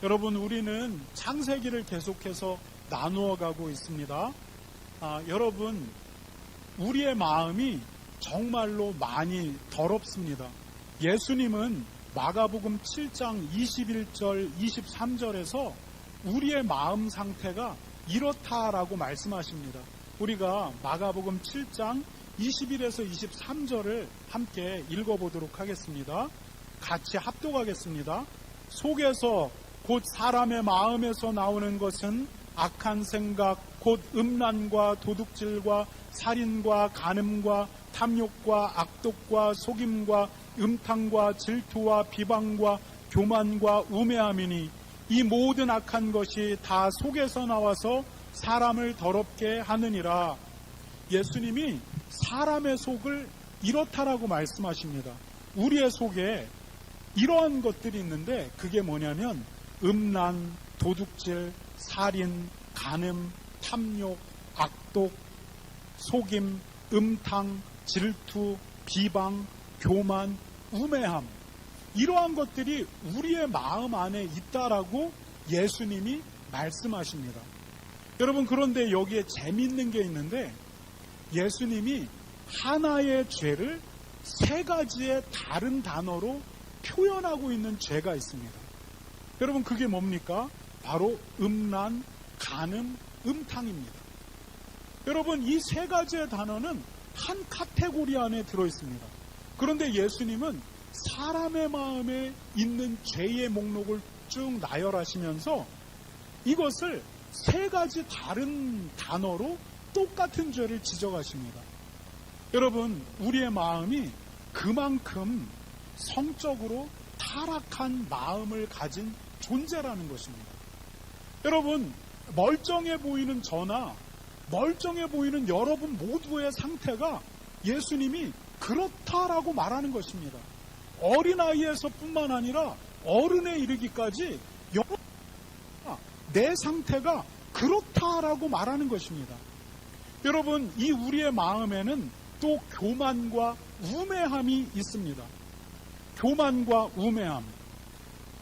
여러분, 우리는 창세기를 계속해서 나누어 가고 있습니다. 여러분, 우리의 마음이 정말로 많이 더럽습니다. 예수님은 마가복음 7장 21절, 23절에서 우리의 마음 상태가 이렇다라고 말씀하십니다. 우리가 마가복음 7장 21에서 23절을 함께 읽어보도록 하겠습니다. 같이 합독하겠습니다. 속에서 곧 사람의 마음에서 나오는 것은 악한 생각, 곧 음란과 도둑질과 살인과 간음과 탐욕과 악독과 속임과 음탕과 질투와 비방과 교만과 우매함이니 이 모든 악한 것이 다 속에서 나와서 사람을 더럽게 하느니라. 예수님이 사람의 속을 이렇다라고 말씀하십니다. 우리의 속에 이러한 것들이 있는데 그게 뭐냐면 음란, 도둑질, 살인, 간음, 탐욕, 악독, 속임, 음탕, 질투, 비방, 교만, 우매함, 이러한 것들이 우리의 마음 안에 있다라고 예수님이 말씀하십니다. 여러분, 그런데 여기에 재미있는 게 있는데 예수님이 하나의 죄를 세 가지의 다른 단어로 표현하고 있는 죄가 있습니다. 여러분, 그게 뭡니까? 바로 음란, 간음, 음탕입니다. 여러분, 이 세 가지의 단어는 한 카테고리 안에 들어있습니다. 그런데 예수님은 사람의 마음에 있는 죄의 목록을 쭉 나열하시면서 이것을 세 가지 다른 단어로 똑같은 죄를 지적하십니다. 여러분, 우리의 마음이 그만큼 성적으로 타락한 마음을 가진 존재라는 것입니다. 여러분, 멀쩡해 보이는 저나 멀쩡해 보이는 여러분 모두의 상태가 예수님이 그렇다라고 말하는 것입니다. 어린아이에서 뿐만 아니라 어른에 이르기까지 내 상태가 그렇다라고 말하는 것입니다. 여러분, 이 우리의 마음에는 또 교만과 우매함이 있습니다. 교만과 우매함.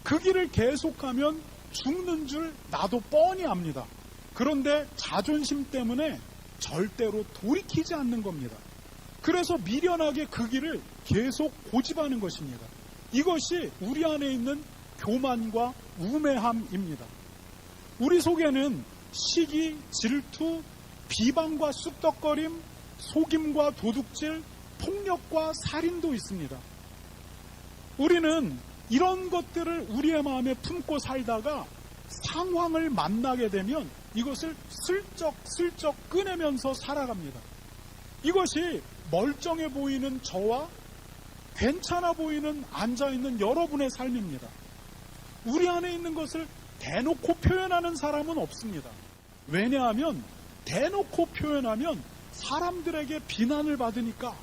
그 길을 계속하면 죽는 줄 나도 뻔히 압니다. 그런데 자존심 때문에 절대로 돌이키지 않는 겁니다. 그래서 미련하게 그 길을 계속 고집하는 것입니다. 이것이 우리 안에 있는 교만과 우매함입니다. 우리 속에는 시기, 질투, 비방과 쑥덕거림, 속임과 도둑질, 폭력과 살인도 있습니다. 우리는 이런 것들을 우리의 마음에 품고 살다가 상황을 만나게 되면 이것을 슬쩍슬쩍 꺼내면서 살아갑니다. 이것이 멀쩡해 보이는 저와 괜찮아 보이는 앉아있는 여러분의 삶입니다. 우리 안에 있는 것을 대놓고 표현하는 사람은 없습니다. 왜냐하면 대놓고 표현하면 사람들에게 비난을 받으니까,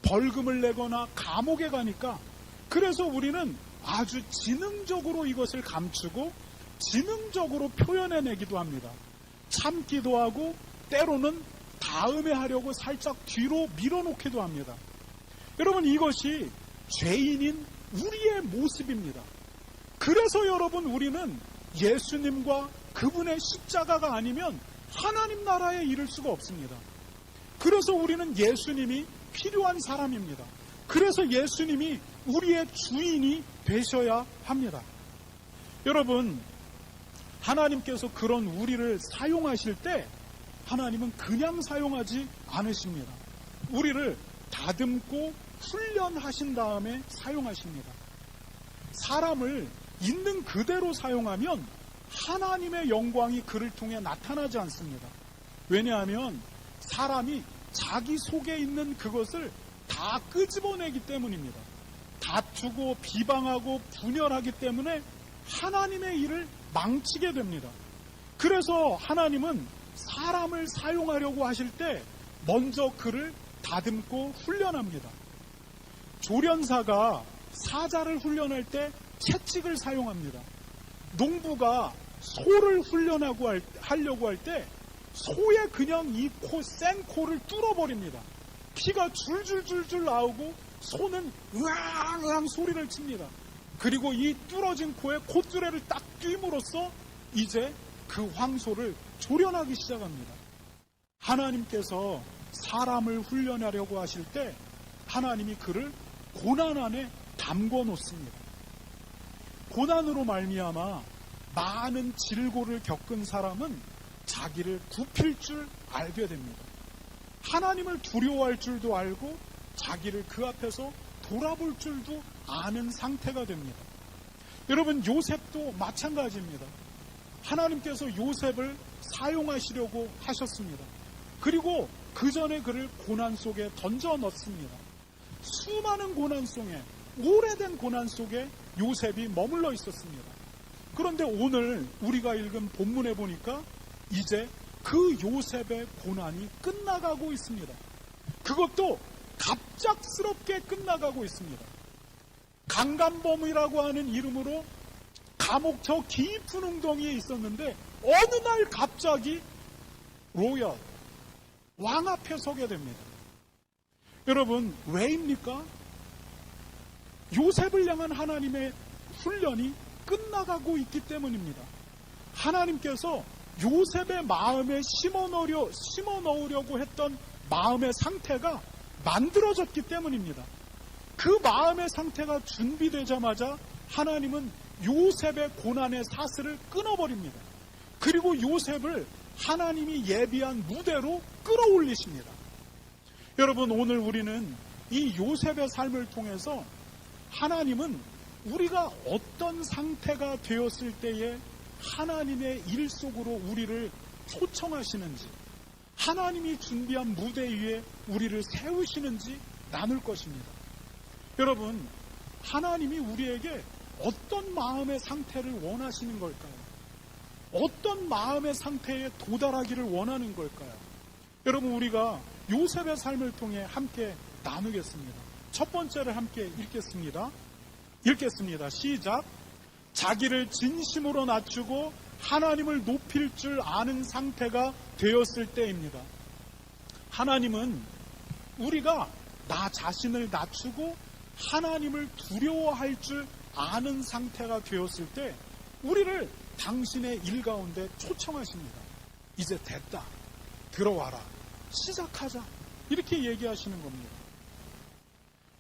벌금을 내거나 감옥에 가니까. 그래서 우리는 아주 지능적으로 이것을 감추고 지능적으로 표현해내기도 합니다. 참기도 하고 때로는 다음에 하려고 살짝 뒤로 밀어놓기도 합니다. 여러분, 이것이 죄인인 우리의 모습입니다. 그래서 여러분, 우리는 예수님과 그분의 십자가가 아니면 하나님 나라에 이를 수가 없습니다. 그래서 우리는 예수님이 필요한 사람입니다. 그래서 예수님이 우리의 주인이 되셔야 합니다. 여러분, 하나님께서 그런 우리를 사용하실 때 하나님은 그냥 사용하지 않으십니다. 우리를 다듬고 훈련하신 다음에 사용하십니다. 사람을 있는 그대로 사용하면 하나님의 영광이 그를 통해 나타나지 않습니다. 왜냐하면 사람이 자기 속에 있는 그것을 다 끄집어내기 때문입니다. 다투고 비방하고 분열하기 때문에 하나님의 일을 망치게 됩니다. 그래서 하나님은 사람을 사용하려고 하실 때 먼저 그를 다듬고 훈련합니다. 조련사가 사자를 훈련할 때 채찍을 사용합니다. 농부가 소를 하려고 할 때 소의 그냥 이 센 코를 뚫어버립니다. 피가 줄줄줄줄 나오고 소는 으앙으앙 소리를 칩니다. 그리고 이 뚫어진 코에 콧뚜레를 딱 꿰므로써 이제 그 황소를 조련하기 시작합니다. 하나님께서 사람을 훈련하려고 하실 때 하나님이 그를 고난 안에 담궈 놓습니다. 고난으로 말미암아 많은 질고를 겪은 사람은 자기를 굽힐 줄 알게 됩니다. 하나님을 두려워할 줄도 알고 자기를 그 앞에서 돌아볼 줄도 아는 상태가 됩니다. 여러분, 요셉도 마찬가지입니다. 하나님께서 요셉을 사용하시려고 하셨습니다. 그리고 그 전에 그를 고난 속에 던져 넣습니다. 수많은 고난 속에, 오래된 고난 속에 요셉이 머물러 있었습니다. 그런데 오늘 우리가 읽은 본문에 보니까 이제 그 요셉의 고난이 끝나가고 있습니다. 그것도 갑작스럽게 끝나가고 있습니다. 강간범이라고 하는 이름으로 감옥 저 깊은 웅덩이에 있었는데 어느 날 갑자기 로열, 왕 앞에 서게 됩니다. 여러분, 왜입니까? 요셉을 향한 하나님의 훈련이 끝나가고 있기 때문입니다. 하나님께서 요셉의 마음에 심어 넣으려고 했던 마음의 상태가 만들어졌기 때문입니다. 그 마음의 상태가 준비되자마자 하나님은 요셉의 고난의 사슬을 끊어버립니다. 그리고 요셉을 하나님이 예비한 무대로 끌어올리십니다. 여러분, 오늘 우리는 이 요셉의 삶을 통해서 하나님은 우리가 어떤 상태가 되었을 때에 하나님의 일 속으로 우리를 초청하시는지, 하나님이 준비한 무대 위에 우리를 세우시는지 나눌 것입니다. 여러분, 하나님이 우리에게 어떤 마음의 상태를 원하시는 걸까요? 어떤 마음의 상태에 도달하기를 원하는 걸까요? 여러분, 우리가 요셉의 삶을 통해 함께 나누겠습니다. 첫 번째를 함께 읽겠습니다. 시작. 자기를 진심으로 낮추고 하나님을 높일 줄 아는 상태가 되었을 때입니다. 하나님은 우리가 나 자신을 낮추고 하나님을 두려워할 줄 아는 상태가 되었을 때 우리를 당신의 일 가운데 초청하십니다. 이제 됐다. 들어와라. 시작하자. 이렇게 얘기하시는 겁니다.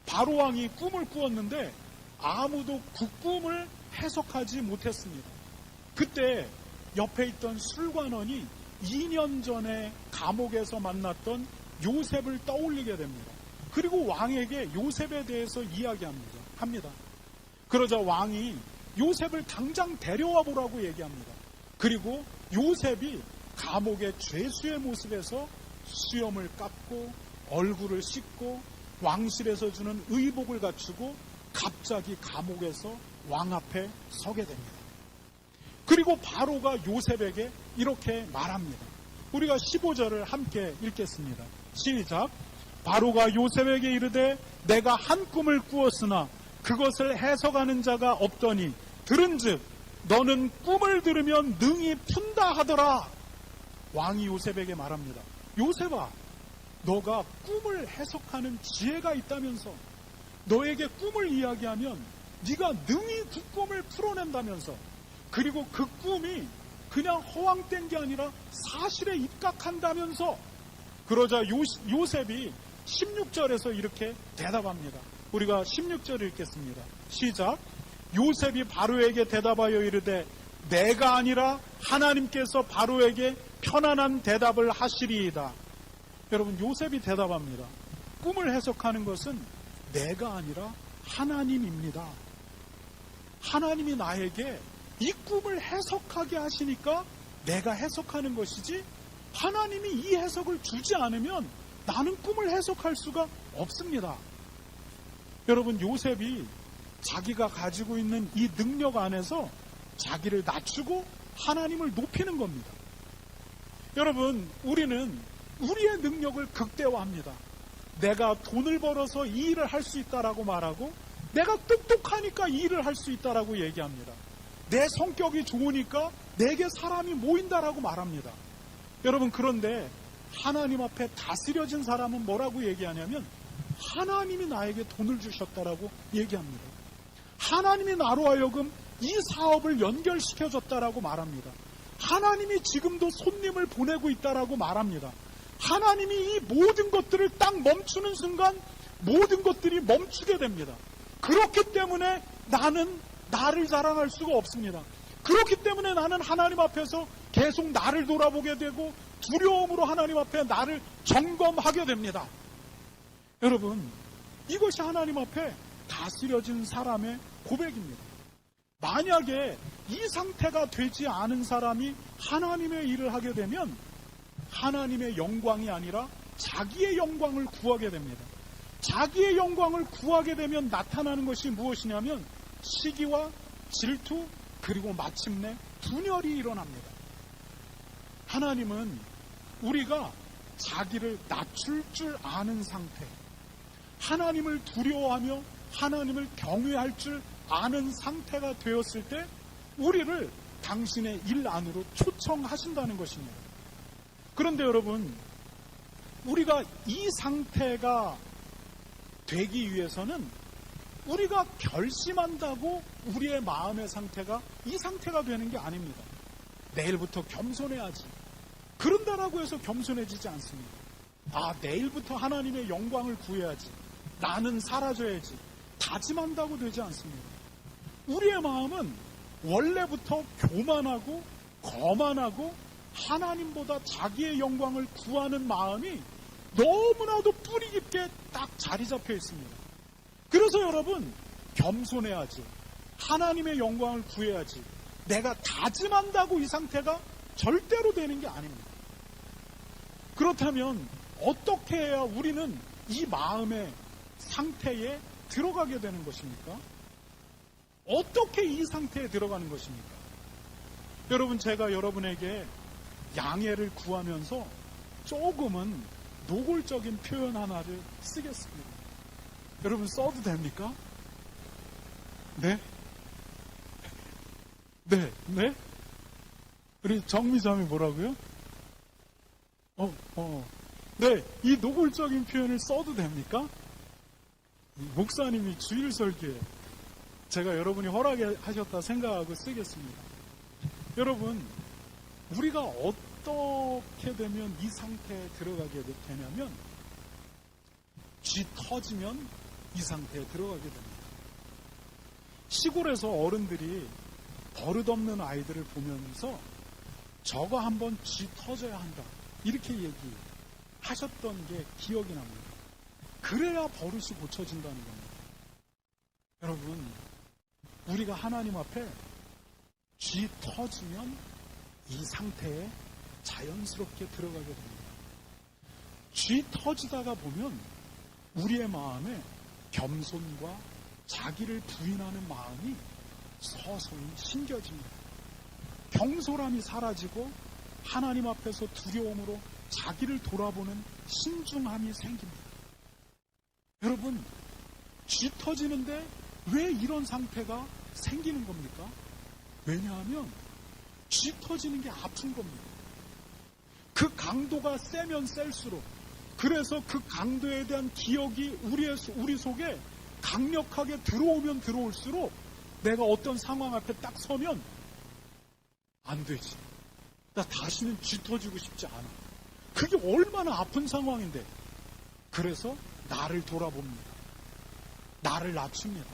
바로왕이 꿈을 꾸었는데 아무도 그 꿈을 해석하지 못했습니다. 그때 옆에 있던 술관원이 2년 전에 감옥에서 만났던 요셉을 떠올리게 됩니다. 그리고 왕에게 요셉에 대해서 이야기합니다. 그러자 왕이 요셉을 당장 데려와 보라고 얘기합니다. 그리고 요셉이 감옥의 죄수의 모습에서 수염을 깎고 얼굴을 씻고 왕실에서 주는 의복을 갖추고 갑자기 감옥에서 왕 앞에 서게 됩니다. 그리고 바로가 요셉에게 이렇게 말합니다. 우리가 15절을 함께 읽겠습니다. 시작. 바로가 요셉에게 이르되 내가 한 꿈을 꾸었으나 그것을 해석하는 자가 없더니 들은즉 너는 꿈을 들으면 능히 푼다 하더라. 왕이 요셉에게 말합니다. 요셉아, 너가 꿈을 해석하는 지혜가 있다면서, 너에게 꿈을 이야기하면 네가 능히 그 꿈을 풀어낸다면서, 그리고 그 꿈이 그냥 허황된 게 아니라 사실에 입각한다면서. 그러자 요셉이 16절에서 이렇게 대답합니다. 우리가 16절을 읽겠습니다. 시작. 요셉이 바로에게 대답하여 이르되 내가 아니라 하나님께서 바로에게 편안한 대답을 하시리이다. 여러분, 요셉이 대답합니다. 꿈을 해석하는 것은 내가 아니라 하나님입니다. 하나님이 나에게 이 꿈을 해석하게 하시니까 내가 해석하는 것이지, 하나님이 이 해석을 주지 않으면 나는 꿈을 해석할 수가 없습니다. 여러분, 요셉이 자기가 가지고 있는 이 능력 안에서 자기를 낮추고 하나님을 높이는 겁니다. 여러분, 우리는 우리의 능력을 극대화합니다. 내가 돈을 벌어서 이 일을 할 수 있다라고 말하고, 내가 똑똑하니까 이 일을 할 수 있다라고 얘기합니다. 내 성격이 좋으니까 내게 사람이 모인다라고 말합니다. 여러분, 그런데 하나님 앞에 다스려진 사람은 뭐라고 얘기하냐면 하나님이 나에게 돈을 주셨다라고 얘기합니다. 하나님이 나로 하여금 이 사업을 연결시켜줬다라고 말합니다. 하나님이 지금도 손님을 보내고 있다라고 말합니다. 하나님이 이 모든 것들을 딱 멈추는 순간 모든 것들이 멈추게 됩니다. 그렇기 때문에 나는 나를 자랑할 수가 없습니다. 그렇기 때문에 나는 하나님 앞에서 계속 나를 돌아보게 되고 두려움으로 하나님 앞에 나를 점검하게 됩니다. 여러분, 이것이 하나님 앞에 다스려진 사람의 고백입니다. 만약에 이 상태가 되지 않은 사람이 하나님의 일을 하게 되면 하나님의 영광이 아니라 자기의 영광을 구하게 됩니다. 자기의 영광을 구하게 되면 나타나는 것이 무엇이냐면 시기와 질투, 그리고 마침내 분열이 일어납니다. 하나님은 우리가 자기를 낮출 줄 아는 상태, 하나님을 두려워하며 하나님을 경외할 줄 아는 상태가 되었을 때 우리를 당신의 일 안으로 초청하신다는 것입니다. 그런데 여러분, 우리가 이 상태가 되기 위해서는 우리가 결심한다고 우리의 마음의 상태가 이 상태가 되는 게 아닙니다. 내일부터 겸손해야지. 그런다라고 해서 겸손해지지 않습니다. 내일부터 하나님의 영광을 구해야지. 나는 사라져야지. 다짐한다고 되지 않습니다. 우리의 마음은 원래부터 교만하고 거만하고 하나님보다 자기의 영광을 구하는 마음이 너무나도 뿌리 깊게 딱 자리 잡혀 있습니다. 그래서 여러분, 겸손해야지. 하나님의 영광을 구해야지. 내가 다짐한다고 이 상태가 절대로 되는 게 아닙니다. 그렇다면 어떻게 해야 우리는 이 마음의 상태에 들어가게 되는 것입니까? 어떻게 이 상태에 들어가는 것입니까? 여러분, 제가 여러분에게 양해를 구하면서 조금은 노골적인 표현 하나를 쓰겠습니다. 여러분, 써도 됩니까? 네? 네? 우리 정미자매 뭐라고요? 네, 이 노골적인 표현을 써도 됩니까? 목사님이 주일 설교에 제가 여러분이 허락하셨다 생각하고 쓰겠습니다. 여러분, 우리가 어떻게 되면 이 상태에 들어가게 되냐면 쥐 터지면 이 상태에 들어가게 됩니다. 시골에서 어른들이 버릇없는 아이들을 보면서 저거 한번 쥐 터져야 한다 이렇게 얘기하셨던 게 기억이 납니다. 그래야 버릇이 고쳐진다는 겁니다. 여러분, 우리가 하나님 앞에 쥐 터지면 이 상태에 자연스럽게 들어가게 됩니다. 쥐 터지다가 보면 우리의 마음에 겸손과 자기를 부인하는 마음이 서서히 심겨집니다. 경솔함이 사라지고 하나님 앞에서 두려움으로 자기를 돌아보는 신중함이 생깁니다. 여러분, 쥐 터지는데 왜 이런 상태가 생기는 겁니까? 왜냐하면 쥐 터지는 게 아픈 겁니다. 그 강도가 세면 셀수록, 그래서 그 강도에 대한 기억이 우리 속에 강력하게 들어오면 들어올수록 내가 어떤 상황 앞에 딱 서면 안 되지. 나 다시는 쥐 터지고 싶지 않아. 그게 얼마나 아픈 상황인데. 그래서 나를 돌아봅니다. 나를 낮춥니다.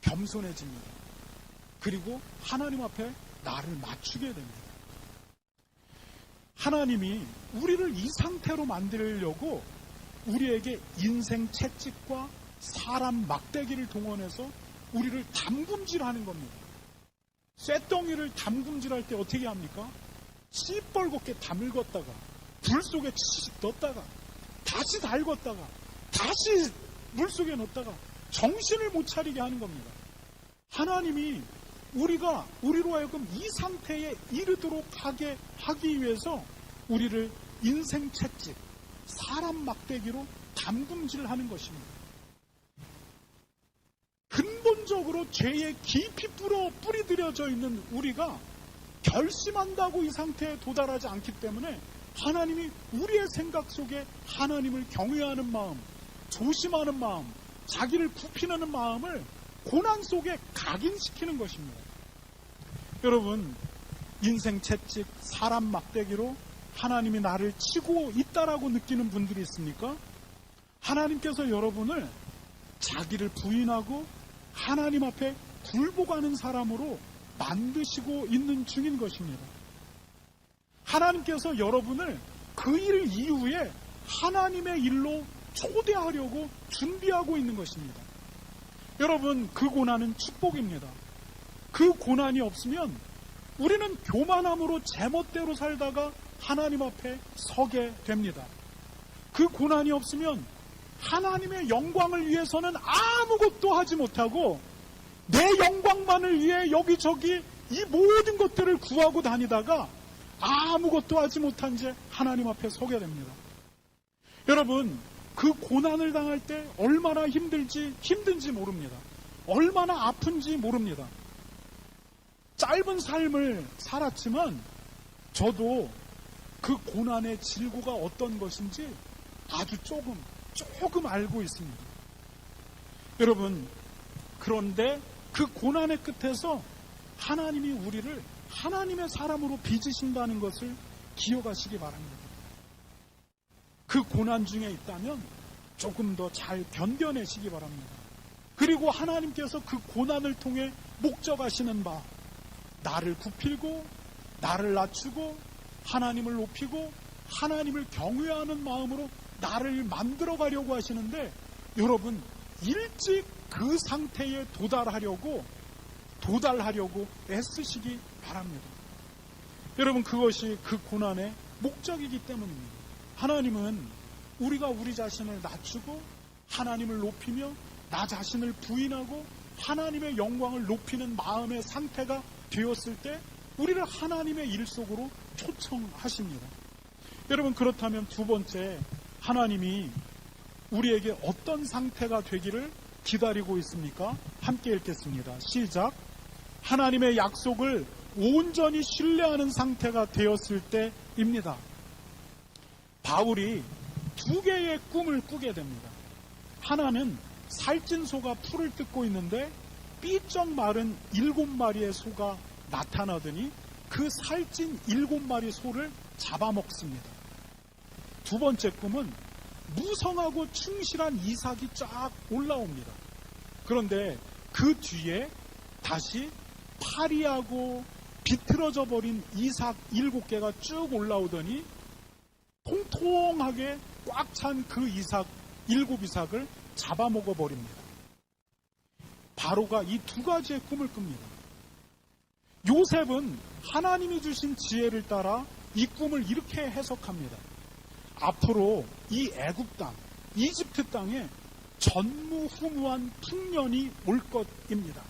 겸손해집니다. 그리고 하나님 앞에 나를 맞추게 됩니다. 하나님이 우리를 이 상태로 만들려고 우리에게 인생 채찍과 사람 막대기를 동원해서 우리를 담금질하는 겁니다. 쇳덩이를 담금질할 때 어떻게 합니까? 시뻘겋게 담글었다가 불 속에 치식 넣었다가 다시 달궜다가 다시 물 속에 넣었다가 정신을 못 차리게 하는 겁니다. 하나님이 우리로 하여금 이 상태에 이르도록 하기 위해서 우리를 인생 채찍, 사람 막대기로 담금질하는 것입니다. 근본적으로 죄에 깊이 뿌리들여져 있는 우리가 결심한다고 이 상태에 도달하지 않기 때문에 하나님이 우리의 생각 속에 하나님을 경외하는 마음, 조심하는 마음, 자기를 굽히는 마음을 고난 속에 각인시키는 것입니다. 여러분, 인생 채찍, 사람 막대기로 하나님이 나를 치고 있다라고 느끼는 분들이 있습니까? 하나님께서 여러분을 자기를 부인하고 하나님 앞에 굴복하는 사람으로 만드시고 있는 중인 것입니다. 하나님께서 여러분을 그 일 이후에 하나님의 일로 초대하려고 준비하고 있는 것입니다. 여러분, 그 고난은 축복입니다. 그 고난이 없으면 우리는 교만함으로 제멋대로 살다가 하나님 앞에 서게 됩니다. 그 고난이 없으면 하나님의 영광을 위해서는 아무것도 하지 못하고 내 영광만을 위해 여기저기 이 모든 것들을 구하고 다니다가 아무것도 하지 못한 채 하나님 앞에 서게 됩니다. 여러분, 그 고난을 당할 때 얼마나 힘든지 모릅니다. 얼마나 아픈지 모릅니다. 짧은 삶을 살았지만 저도 그 고난의 질고가 어떤 것인지 아주 조금 알고 있습니다. 여러분, 그런데 그 고난의 끝에서 하나님이 우리를 하나님의 사람으로 빚으신다는 것을 기억하시기 바랍니다. 그 고난 중에 있다면 조금 더 잘 견뎌내시기 바랍니다. 그리고 하나님께서 그 고난을 통해 목적하시는 바, 나를 굽히고 나를 낮추고 하나님을 높이고 하나님을 경외하는 마음으로 나를 만들어 가려고 하시는데, 여러분, 일찍 그 상태에 도달하려고 애쓰시기 바랍니다. 여러분, 그것이 그 고난의 목적이기 때문입니다. 하나님은 우리가 우리 자신을 낮추고 하나님을 높이며 나 자신을 부인하고 하나님의 영광을 높이는 마음의 상태가 되었을 때 우리를 하나님의 일 속으로 초청하십니다. 여러분, 그렇다면 두 번째, 하나님이 우리에게 어떤 상태가 되기를 기다리고 있습니까? 함께 읽겠습니다. 시작. 하나님의 약속을 온전히 신뢰하는 상태가 되었을 때입니다. 바울이 두 개의 꿈을 꾸게 됩니다. 하나는 살찐 소가 풀을 뜯고 있는데 삐쩍 마른 7마리의 소가 나타나더니 그 살찐 7마리 소를 잡아먹습니다. 두 번째 꿈은 무성하고 충실한 이삭이 쫙 올라옵니다. 그런데 그 뒤에 다시 파리하고 비틀어져 버린 이삭 7개가 쭉 올라오더니 통통하게 꽉 찬 그 이삭 7이삭을 잡아먹어 버립니다. 바로가 이 두 가지의 꿈을 꿉니다. 요셉은 하나님이 주신 지혜를 따라 이 꿈을 이렇게 해석합니다. 앞으로 이 애굽 땅, 이집트 땅에 전무후무한 풍년이 올 것입니다.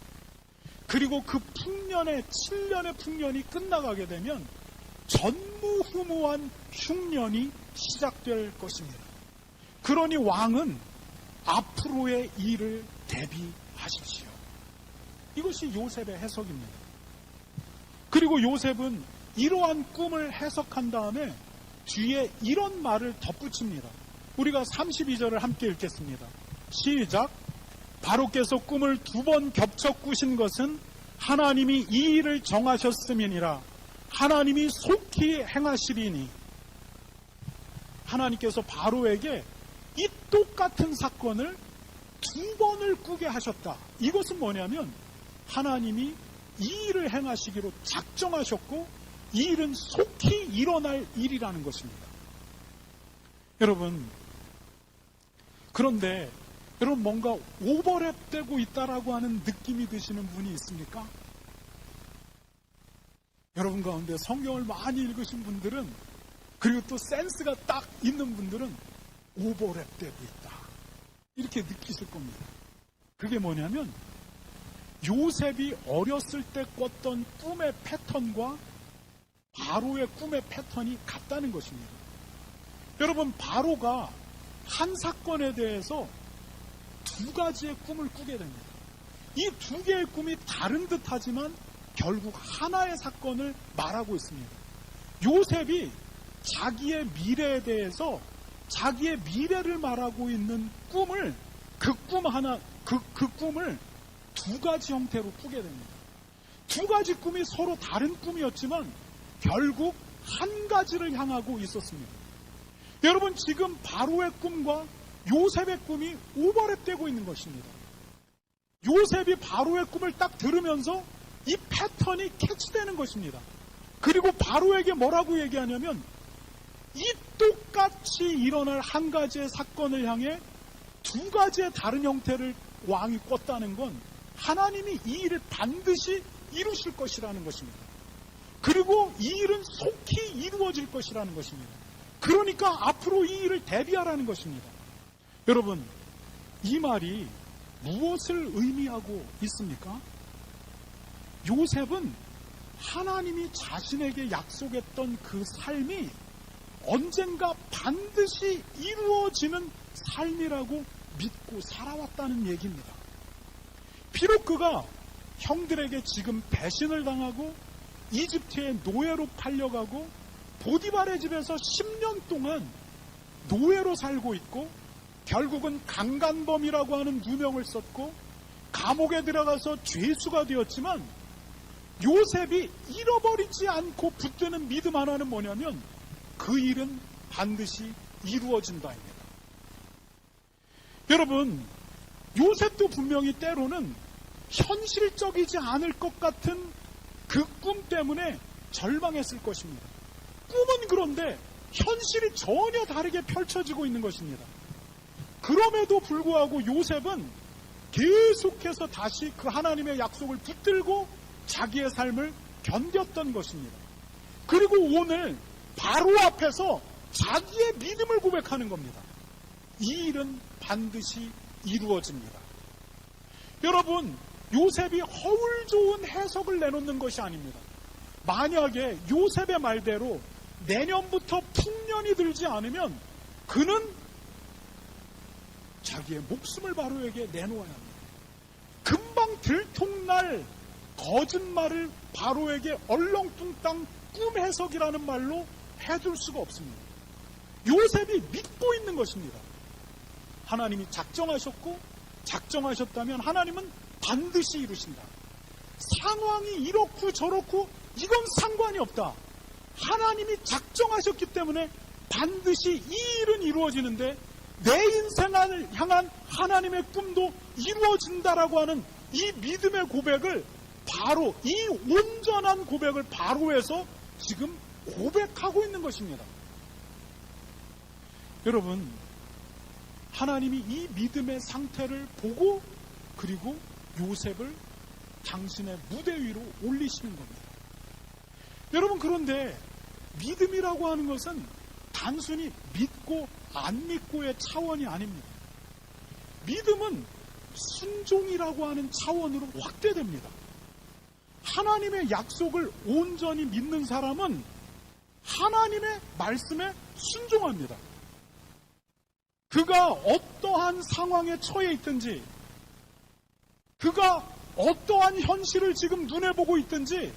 그리고 그 풍년의 7년의 풍년이 끝나가게 되면 전무후무한 흉년이 시작될 것입니다. 그러니 왕은 앞으로의 일을 대비하십시오. 이것이 요셉의 해석입니다. 그리고 요셉은 이러한 꿈을 해석한 다음에 뒤에 이런 말을 덧붙입니다. 우리가 32절을 함께 읽겠습니다. 시작. 바로께서 꿈을 2번 겹쳐 꾸신 것은 하나님이 이 일을 정하셨음이니라. 하나님이 속히 행하시리니. 하나님께서 바로에게 이 똑같은 사건을 2번을 꾸게 하셨다. 이것은 뭐냐면 하나님이 이 일을 행하시기로 작정하셨고 이 일은 속히 일어날 일이라는 것입니다. 여러분, 그런데 여러분, 뭔가 오버랩되고 있다라고 하는 느낌이 드시는 분이 있습니까? 여러분 가운데 성경을 많이 읽으신 분들은, 그리고 또 센스가 딱 있는 분들은 오버랩되고 있다, 이렇게 느끼실 겁니다. 그게 뭐냐면 요셉이 어렸을 때 꿨던 꿈의 패턴과 바로의 꿈의 패턴이 같다는 것입니다. 여러분, 바로가 한 사건에 대해서 2가지의 꿈을 꾸게 됩니다. 이 2개의 꿈이 다른 듯하지만 결국 하나의 사건을 말하고 있습니다. 요셉이 자기의 미래에 대해서 자기의 미래를 말하고 있는 꿈을, 그 꿈을 두 가지 형태로 꾸게 됩니다. 두 가지 꿈이 서로 다른 꿈이었지만 결국 한 가지를 향하고 있었습니다. 여러분, 지금 바로의 꿈과 요셉의 꿈이 오버랩되고 있는 것입니다. 요셉이 바로의 꿈을 딱 들으면서 이 패턴이 캐치되는 것입니다. 그리고 바로에게 뭐라고 얘기하냐면, 이 똑같이 일어날 한 가지의 사건을 향해 두 가지의 다른 형태를 왕이 꿨다는 건 하나님이 이 일을 반드시 이루실 것이라는 것입니다. 그리고 이 일은 속히 이루어질 것이라는 것입니다. 그러니까 앞으로 이 일을 대비하라는 것입니다. 여러분, 이 말이 무엇을 의미하고 있습니까? 요셉은 하나님이 자신에게 약속했던 그 삶이 언젠가 반드시 이루어지는 삶이라고 믿고 살아왔다는 얘기입니다. 비록 그가 형들에게 지금 배신을 당하고 이집트의 노예로 팔려가고 보디발의 집에서 10년 동안 노예로 살고 있고 결국은 강간범이라고 하는 누명을 썼고 감옥에 들어가서 죄수가 되었지만, 요셉이 잃어버리지 않고 붙드는 믿음 하나는 뭐냐면 그 일은 반드시 이루어진다입니다. 여러분, 요셉도 분명히 때로는 현실적이지 않을 것 같은 그 꿈 때문에 절망했을 것입니다. 꿈은 그런데 현실이 전혀 다르게 펼쳐지고 있는 것입니다. 그럼에도 불구하고 요셉은 계속해서 다시 그 하나님의 약속을 붙들고 자기의 삶을 견뎠던 것입니다. 그리고 오늘 바로 앞에서 자기의 믿음을 고백하는 겁니다. 이 일은 반드시 이루어집니다. 여러분, 요셉이 허울 좋은 해석을 내놓는 것이 아닙니다. 만약에 요셉의 말대로 내년부터 풍년이 들지 않으면 그는 자기의 목숨을 바로에게 내놓아야 합니다. 금방 들통날 거짓말을 바로에게 얼렁뚱땅 꿈 해석이라는 말로 해줄 수가 없습니다. 요셉이 믿고 있는 것입니다. 하나님이 작정하셨고 작정하셨다면 하나님은 반드시 이루신다. 상황이 이렇고 저렇고 이건 상관이 없다. 하나님이 작정하셨기 때문에 반드시 이 일은 이루어지는데 내 인생을 향한 하나님의 꿈도 이루어진다라고 하는 이 믿음의 고백을 바로, 이 온전한 고백을 바로에서 지금 고백하고 있는 것입니다. 여러분, 하나님이 이 믿음의 상태를 보고 그리고 요셉을 당신의 무대 위로 올리시는 겁니다. 여러분, 그런데 믿음이라고 하는 것은 단순히 믿고 안 믿고의 차원이 아닙니다. 믿음은 순종이라고 하는 차원으로 확대됩니다. 하나님의 약속을 온전히 믿는 사람은 하나님의 말씀에 순종합니다. 그가 어떠한 상황에 처해 있든지, 그가 어떠한 현실을 지금 눈에 보고 있든지,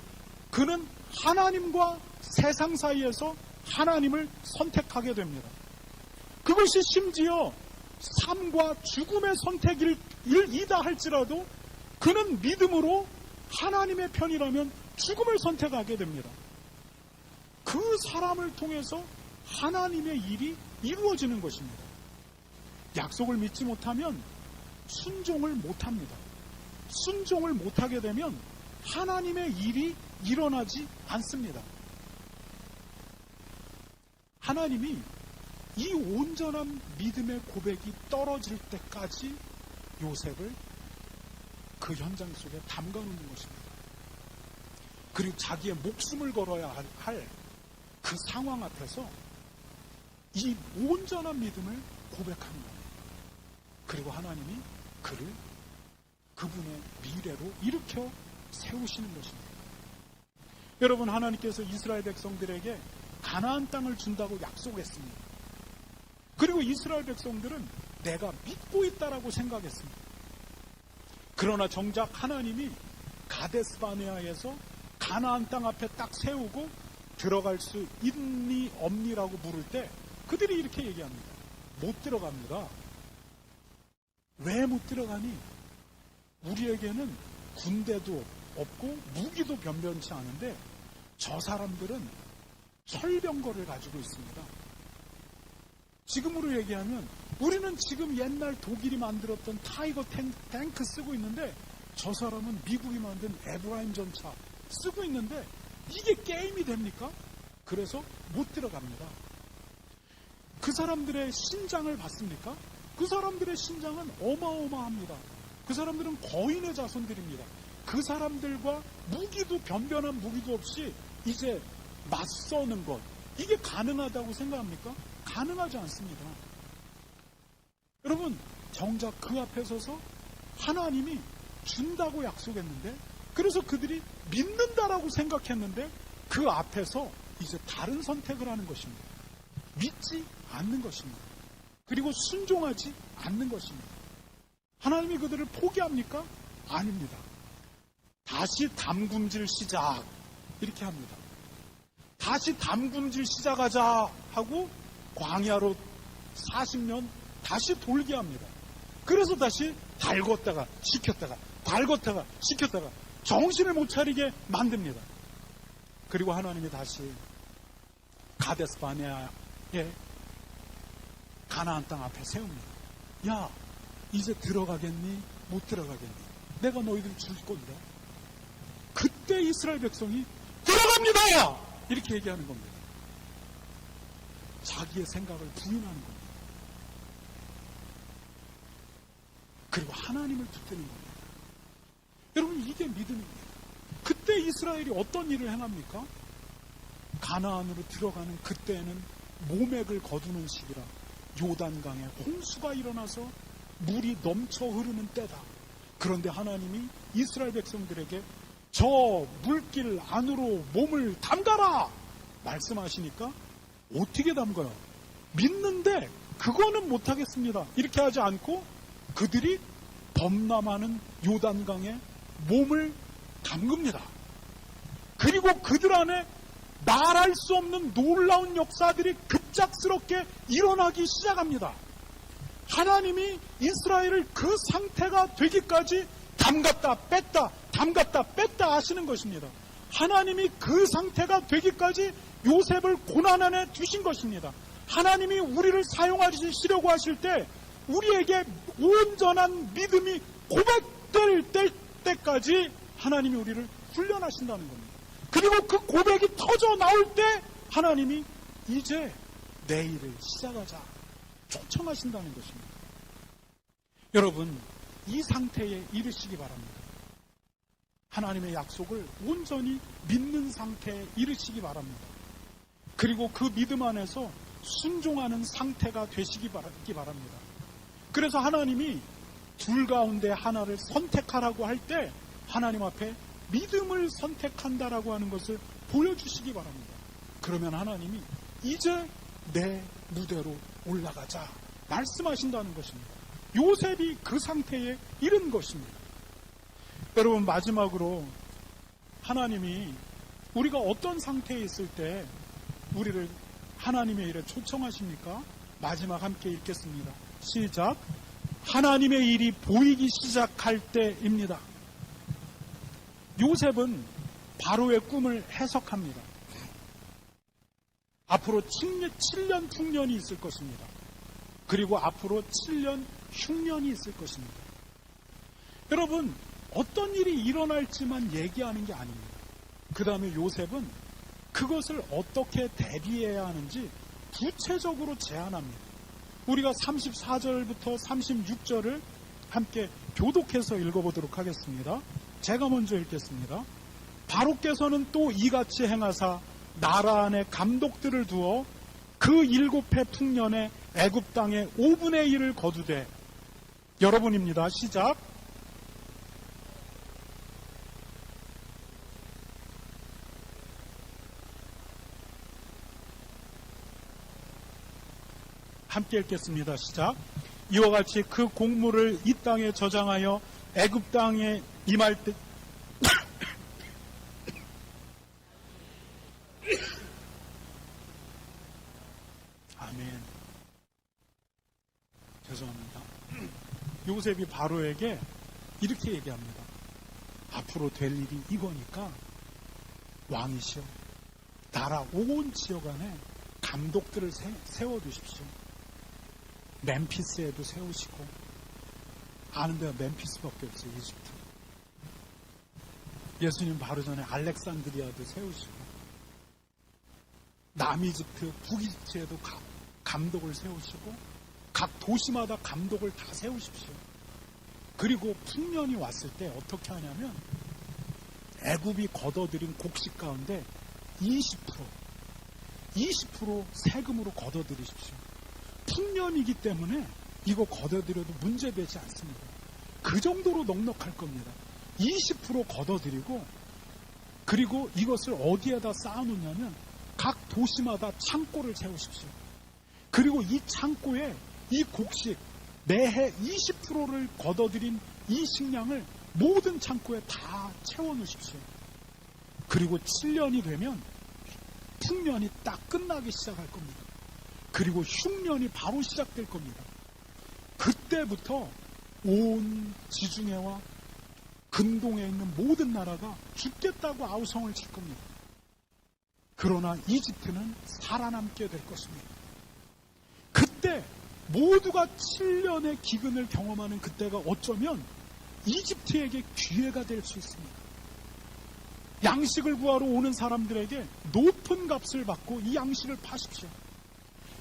그는 하나님과 세상 사이에서 하나님을 선택하게 됩니다. 그것이 심지어 삶과 죽음의 선택이다 할지라도 그는 믿음으로 하나님의 편이라면 죽음을 선택하게 됩니다. 그 사람을 통해서 하나님의 일이 이루어지는 것입니다. 약속을 믿지 못하면 순종을 못합니다. 순종을 못하게 되면 하나님의 일이 일어나지 않습니다. 하나님이 이 온전한 믿음의 고백이 떨어질 때까지 요셉을 그 현장 속에 담가놓는 것입니다. 그리고 자기의 목숨을 걸어야 할 그 상황 앞에서 이 온전한 믿음을 고백하는 겁니다. 그리고 하나님이 그를 그분의 미래로 일으켜 세우시는 것입니다. 여러분, 하나님께서 이스라엘 백성들에게 가나안 땅을 준다고 약속했습니다. 그리고 이스라엘 백성들은 내가 믿고 있다라고 생각했습니다. 그러나 정작 하나님이 가데스바네아에서 가나안 땅 앞에 딱 세우고 들어갈 수 있니 없니라고 물을 때 그들이 이렇게 얘기합니다. 못 들어갑니다. 왜 못 들어가니? 우리에게는 군대도 없고 무기도 변변치 않은데 저 사람들은 철병거를 가지고 있습니다. 지금으로 얘기하면 우리는 지금 옛날 독일이 만들었던 타이거 탱크 쓰고 있는데 저 사람은 미국이 만든 에브라임 전차 쓰고 있는데 이게 게임이 됩니까? 그래서 못 들어갑니다. 그 사람들의 신장을 봤습니까? 그 사람들의 신장은 어마어마합니다. 그 사람들은 거인의 자손들입니다. 그 사람들과 무기도 변변한 무기도 없이 이제 맞서는 것, 이게 가능하다고 생각합니까? 가능하지 않습니다. 여러분, 정작 그 앞에 서서 하나님이 준다고 약속했는데, 그래서 그들이 믿는다라고 생각했는데 그 앞에서 이제 다른 선택을 하는 것입니다. 믿지 않는 것입니다. 그리고 순종하지 않는 것입니다. 하나님이 그들을 포기합니까? 아닙니다. 다시 담금질 시작, 이렇게 합니다. 다시 담금질 시작하자 하고 광야로 40년 다시 돌게 합니다. 그래서 다시 달궜다가 식혔다가 달궜다가 식혔다가 정신을 못 차리게 만듭니다. 그리고 하나님이 다시 가데스 바네아의 가나안 땅 앞에 세웁니다. 야, 이제 들어가겠니? 못 들어가겠니? 내가 너희들 줄 건데. 그때 이스라엘 백성이 들어갑니다! 이렇게 얘기하는 겁니다. 자기의 생각을 부인하는 겁니다. 그리고 하나님을 붙드는 겁니다. 여러분, 이게 믿음입니다. 그때 이스라엘이 어떤 일을 행합니까? 가나안으로 들어가는 그때에는 모맥을 거두는 시기라 요단강에 홍수가 일어나서 물이 넘쳐 흐르는 때다. 그런데 하나님이 이스라엘 백성들에게 저 물길 안으로 몸을 담가라 말씀하시니까 어떻게 담가요? 믿는데 그거는 못하겠습니다. 이렇게 하지 않고 그들이 범람하는 요단강에 몸을 담급니다. 그리고 그들 안에 말할 수 없는 놀라운 역사들이 급작스럽게 일어나기 시작합니다. 하나님이 이스라엘을 그 상태가 되기까지 담갔다 뺐다 담갔다 뺐다 하시는 것입니다. 하나님이 그 상태가 되기까지 요셉을 고난 안에 두신 것입니다. 하나님이 우리를 사용하시려고 하실 때 우리에게 온전한 믿음이 고백될 때까지 하나님이 우리를 훈련하신다는 겁니다. 그리고 그 고백이 터져 나올 때 하나님이 이제 내 일을 시작하자 초청하신다는 것입니다. 여러분, 이 상태에 이르시기 바랍니다. 하나님의 약속을 온전히 믿는 상태에 이르시기 바랍니다. 그리고 그 믿음 안에서 순종하는 상태가 되시기 바랍니다. 그래서 하나님이 둘 가운데 하나를 선택하라고 할 때 하나님 앞에 믿음을 선택한다라고 하는 것을 보여주시기 바랍니다. 그러면 하나님이 이제 내 무대로 올라가자 말씀하신다는 것입니다. 요셉이 그 상태에 이른 것입니다. 여러분, 마지막으로 하나님이 우리가 어떤 상태에 있을 때 우리를 하나님의 일에 초청하십니까? 마지막 함께 읽겠습니다. 시작. 하나님의 일이 보이기 시작할 때입니다. 요셉은 바로의 꿈을 해석합니다. 앞으로 7년 풍년이 있을 것입니다. 그리고 앞으로 7년 흉년이 있을 것입니다. 여러분, 어떤 일이 일어날지만 얘기하는 게 아닙니다. 그 다음에 요셉은 그것을 어떻게 대비해야 하는지 구체적으로 제안합니다. 우리가 34절부터 36절을 함께 교독해서 읽어보도록 하겠습니다. 제가 먼저 읽겠습니다. 바로께서는 또 이같이 행하사 나라 안에 감독들을 두어 그 7해 풍년에 애굽 땅의 5분의 1을 거두되, 여러분입니다. 시작. 함께 읽겠습니다. 시작. 이와 같이 그 곡물을 이 땅에 저장하여 애굽 땅에 임할 때 아멘. 죄송합니다. 요셉이 바로에게 이렇게 얘기합니다. 앞으로 될 일이 이거니까 왕이시여 나라 온 지역 안에 감독들을 세워두십시오. 멤피스에도 세우시고, 아는 데가 멤피스밖에 없어요. 이집트. 예수님 바로 전에 알렉산드리아도 세우시고, 남이집트, 북이집트에도 감독을 세우시고, 각 도시마다 감독을 다 세우십시오. 그리고 풍년이 왔을 때 어떻게 하냐면 애굽이 걷어들인 곡식 가운데 20% 세금으로 걷어들이십시오. 풍년이기 때문에 이거 걷어들여도 문제되지 않습니다. 그 정도로 넉넉할 겁니다. 20% 걷어들이고, 그리고 이것을 어디에다 쌓아놓냐면 각 도시마다 창고를 세우십시오. 그리고 이 창고에 이 곡식 매해 20%를 걷어들인 이 식량을 모든 창고에 다 채워놓으십시오. 그리고 7년이 되면 풍년이 딱 끝나기 시작할 겁니다. 그리고 흉년이 바로 시작될 겁니다. 그때부터 온 지중해와 근동에 있는 모든 나라가 죽겠다고 아우성을 칠 겁니다. 그러나 이집트는 살아남게 될 것입니다. 그때 모두가 7년의 기근을 경험하는 그때가 어쩌면 이집트에게 기회가 될 수 있습니다. 양식을 구하러 오는 사람들에게 높은 값을 받고 이 양식을 파십시오.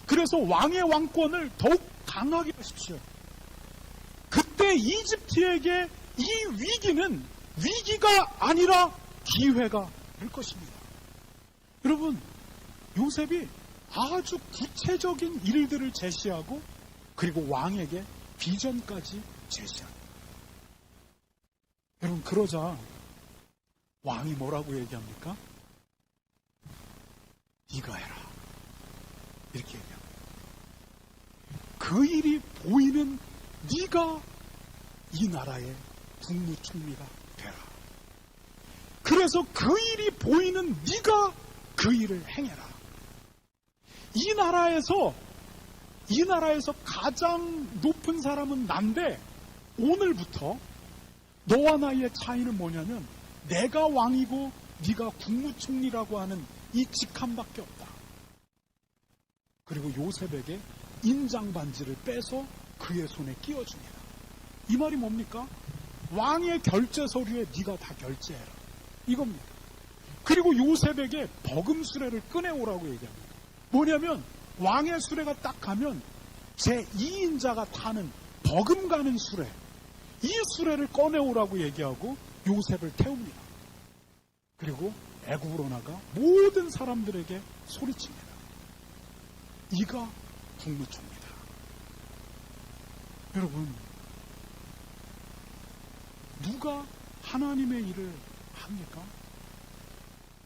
그래서 왕의 왕권을 더욱 강하게 하십시오. 그때 이집트에게 이 위기는 위기가 아니라 기회가 될 것입니다. 여러분, 요셉이 아주 구체적인 일들을 제시하고, 그리고 왕에게 비전까지 제시합니다. 여러분, 그러자 왕이 뭐라고 얘기합니까? 네가 해라, 이렇게 얘기합니다. 그 일이 보이는 네가 이 나라의 국무총리가 되라. 그래서 그 일이 보이는 네가 그 일을 행해라. 이 나라에서 가장 높은 사람은 난데, 오늘부터 너와 나의 차이는 뭐냐면 내가 왕이고 네가 국무총리라고 하는 이 직함밖에 없다. 그리고 요셉에게 인장 반지를 빼서 그의 손에 끼워줍니다. 이 말이 뭡니까? 왕의 결제 서류에 네가 다 결제해라, 이겁니다. 그리고 요셉에게 버금 수레를 꺼내오라고 얘기합니다. 뭐냐면 왕의 수레가 딱 가면 제2인자가 타는 버금 가는 수레, 이 수레를 꺼내오라고 얘기하고 요셉을 태웁니다. 그리고 애굽으로 나가 모든 사람들에게 소리칩니다. 이가 국무총리다. 여러분, 누가 하나님의 일을 합니까?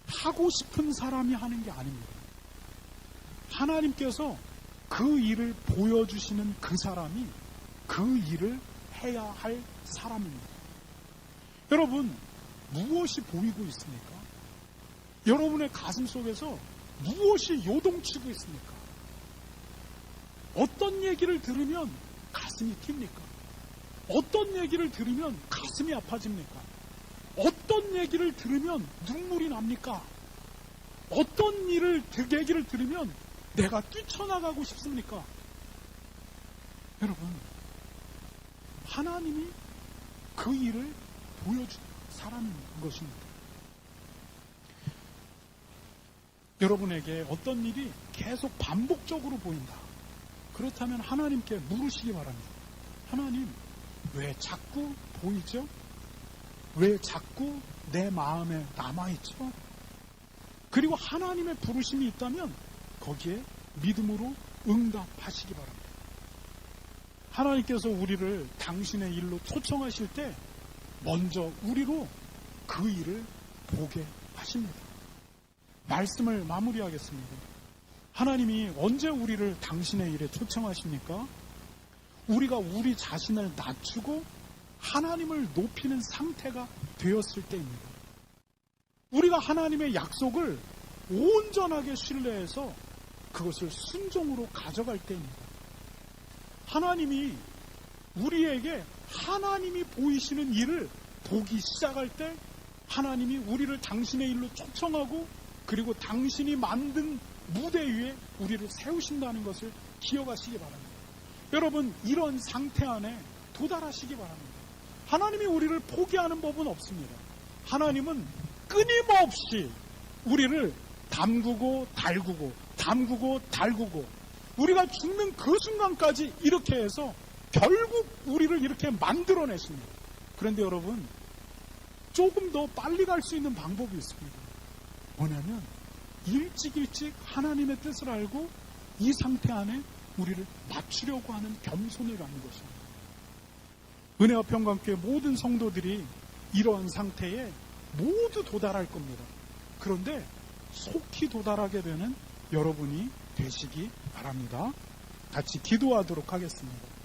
하고 싶은 사람이 하는 게 아닙니다. 하나님께서 그 일을 보여주시는 그 사람이 그 일을 해야 할 사람입니다. 여러분, 무엇이 보이고 있습니까? 여러분의 가슴 속에서 무엇이 요동치고 있습니까? 어떤 얘기를 들으면 가슴이 튑니까? 어떤 얘기를 들으면 가슴이 아파집니까? 어떤 얘기를 들으면 눈물이 납니까? 어떤 얘기를 들으면 내가 뛰쳐나가고 싶습니까? 여러분, 하나님이 그 일을 보여준 사람인 것입니다. 여러분에게 어떤 일이 계속 반복적으로 보인다. 그렇다면 하나님께 물으시기 바랍니다. 하나님, 왜 자꾸 보이죠? 왜 자꾸 내 마음에 남아있죠? 그리고 하나님의 부르심이 있다면 거기에 믿음으로 응답하시기 바랍니다. 하나님께서 우리를 당신의 일로 초청하실 때 먼저 우리로 그 일을 보게 하십니다. 말씀을 마무리하겠습니다. 하나님이 언제 우리를 당신의 일에 초청하십니까? 우리가 우리 자신을 낮추고 하나님을 높이는 상태가 되었을 때입니다. 우리가 하나님의 약속을 온전하게 신뢰해서 그것을 순종으로 가져갈 때입니다. 하나님이 우리에게 하나님이 보이시는 일을 보기 시작할 때 하나님이 우리를 당신의 일로 초청하고 그리고 당신이 만든 무대 위에 우리를 세우신다는 것을 기억하시기 바랍니다. 여러분, 이런 상태 안에 도달하시기 바랍니다. 하나님이 우리를 포기하는 법은 없습니다. 하나님은 끊임없이 우리를 담그고 달구고 담그고 달구고 우리가 죽는 그 순간까지 이렇게 해서 결국 우리를 이렇게 만들어내십니다. 그런데 여러분, 조금 더 빨리 갈 수 있는 방법이 있습니다. 뭐냐면 일찍 하나님의 뜻을 알고 이 상태 안에 우리를 맞추려고 하는 겸손을 갖는 것입니다. 은혜와 평강교회 모든 성도들이 이러한 상태에 모두 도달할 겁니다. 그런데 속히 도달하게 되는 여러분이 되시기 바랍니다. 같이 기도하도록 하겠습니다.